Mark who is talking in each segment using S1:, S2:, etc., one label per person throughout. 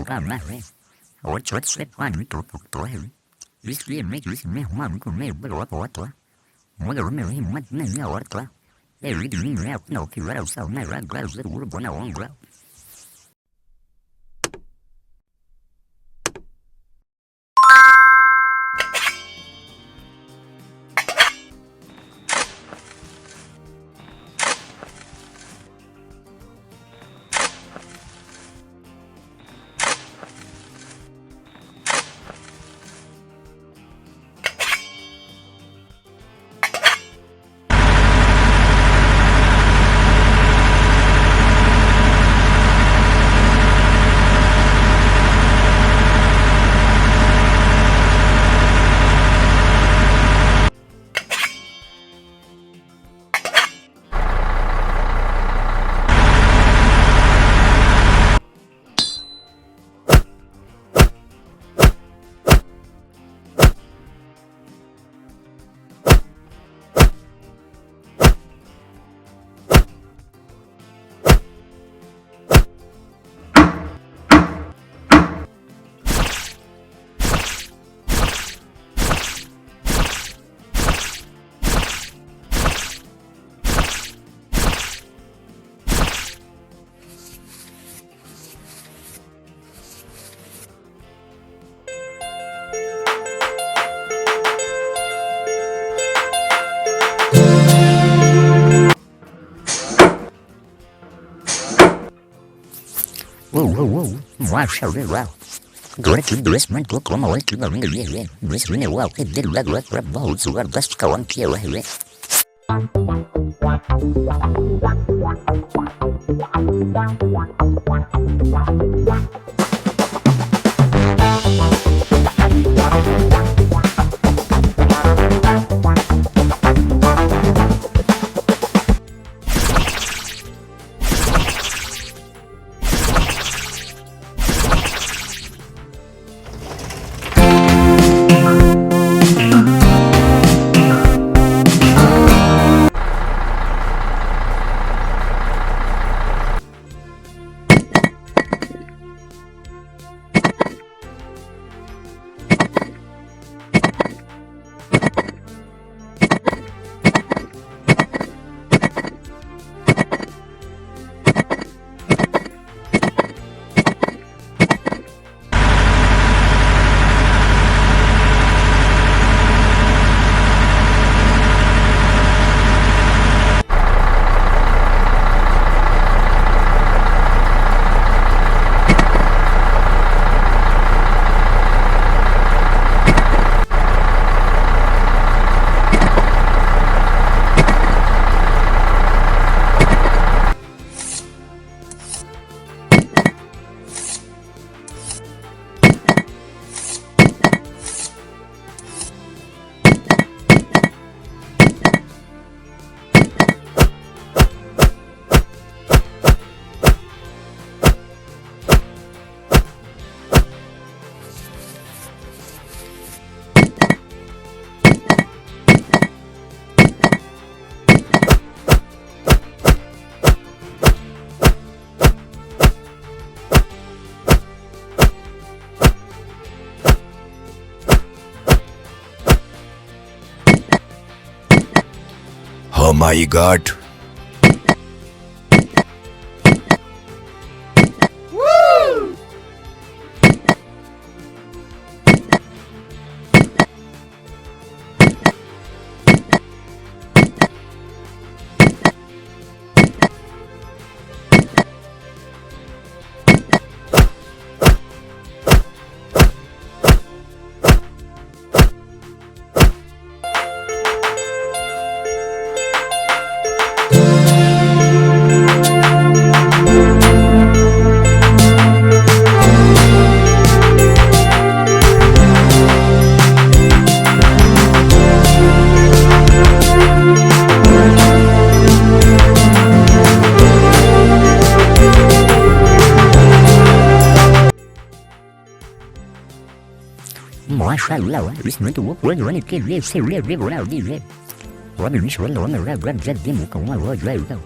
S1: programare. Ocho set one to twelve. This year make this me one to me water. Mother me much me water. They read me out no killer so my red glass that would go on ground. Whoa, wow, so well. Good to the rest, man, go come away to the ring again. This ring, well, it did red balls, so let's go on here.
S2: Oh my God.
S1: More shallow, listen to what we're running kid live, say real river out there. Robin is running on the red jet demo, come on, road drive go.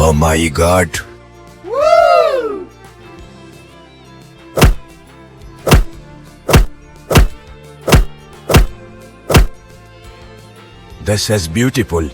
S2: Oh my god. This is beautiful.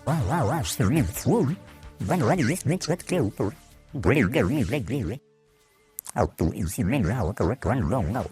S1: Wow, sorry, sorry. When this makes that go for. Great. Au tu insieme la otra vez con el long out.